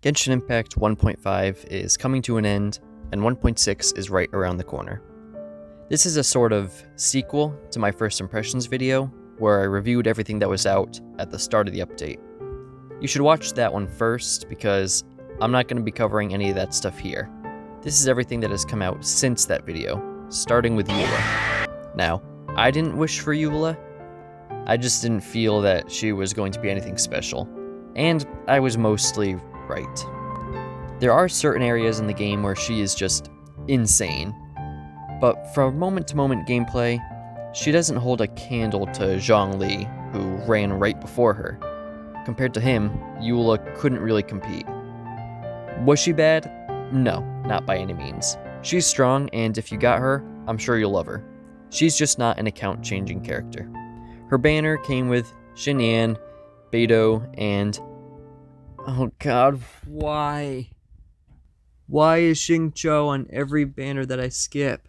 Genshin Impact 1.5 is coming to an end, and 1.6 is right around the corner. This is a sort of sequel to my first impressions video, where I reviewed everything that was out at the start of the update. You should watch that one first, because I'm not going to be covering any of that stuff here. This is everything that has come out since that video, starting with Eula. Now, I didn't wish for Eula. I just didn't feel that she was going to be anything special, and I was mostly right. There are certain areas in the game where she is just insane, but from moment-to-moment gameplay, she doesn't hold a candle to Zhongli, who ran right before her. Compared to him, Eula couldn't really compete. Was she bad? No, not by any means. She's strong, and if you got her, I'm sure you'll love her. She's just not an account-changing character. Her banner came with Xinyan, Beidou, and... oh god, why? Why is Xingqiu on every banner that I skip?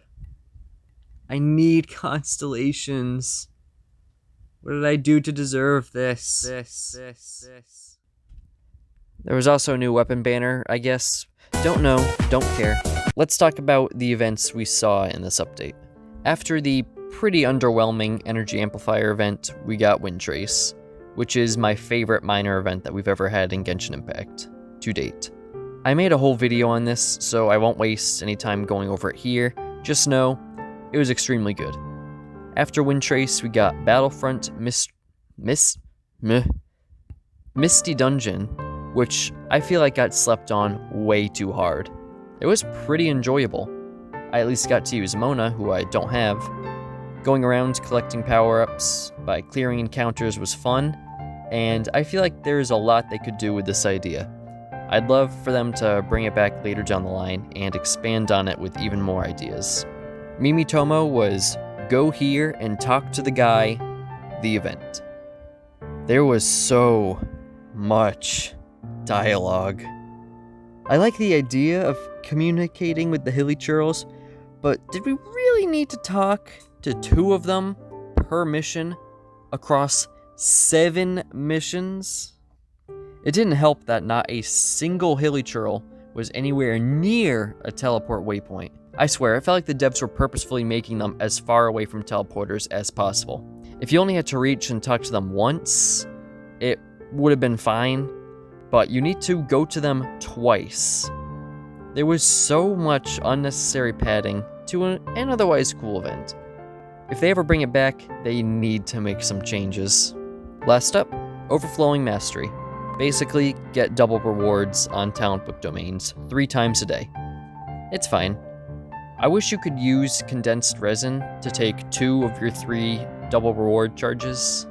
I need constellations. What did I do to deserve this? There was also a new weapon banner, I guess. Don't know, don't care. Let's talk about the events we saw in this update. After the pretty underwhelming Energy Amplifier event, we got Windtrace, which is my favorite minor event that we've ever had in Genshin Impact, to date. I made a whole video on this, so I won't waste any time going over it here. Just know, it was extremely good. After Windtrace, we got Battlefront Misty Dungeon, which I feel like got slept on way too hard. It was pretty enjoyable. I at least got to use Mona, who I don't have. Going around collecting power-ups by clearing encounters was fun, and I feel like there's a lot they could do with this idea. I'd love for them to bring it back later down the line and expand on it with even more ideas. Mimi Tomo was Go Here and Talk to the Guy, the event. There was so much dialogue. I like the idea of communicating with the Hilly Churls, but did we really need to talk to 2 of them per mission across 7 missions? It didn't help that not a single Hilly Churl was anywhere near a teleport waypoint. I swear, it felt like the devs were purposefully making them as far away from teleporters as possible. If you only had to reach and talk to them once, it would have been fine, but you need to go to them twice. There was so much unnecessary padding to an otherwise cool event. If they ever bring it back, they need to make some changes. Last up, Overflowing Mastery. Basically, get double rewards on talent book domains 3 times a day. It's fine. I wish you could use condensed resin to take 2 of your 3 double reward charges,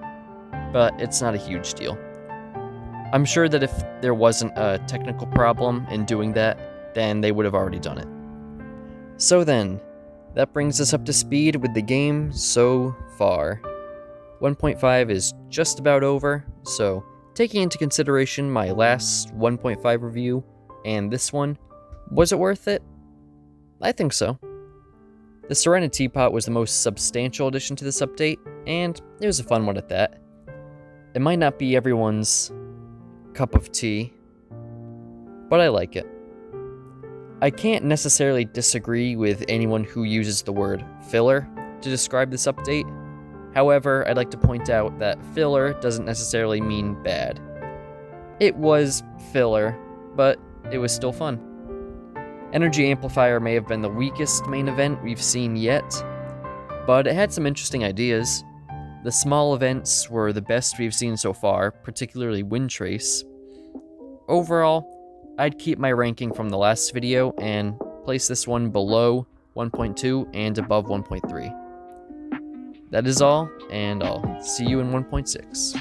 but it's not a huge deal. I'm sure that if there wasn't a technical problem in doing that, then they would have already done it. So then, that brings us up to speed with the game so far. 1.5 is just about over, so taking into consideration my last 1.5 review and this one, was it worth it? I think so. The Serenity Teapot was the most substantial addition to this update, and it was a fun one at that. It might not be everyone's cup of tea, but I like it. I can't necessarily disagree with anyone who uses the word filler to describe this update. However, I'd like to point out that filler doesn't necessarily mean bad. It was filler, but it was still fun. Energy Amplifier may have been the weakest main event we've seen yet, but it had some interesting ideas. The small events were the best we've seen so far, particularly Windtrace. Overall, I'd keep my ranking from the last video and place this one below 1.2 and above 1.3. That is all, and I'll see you in 1.6.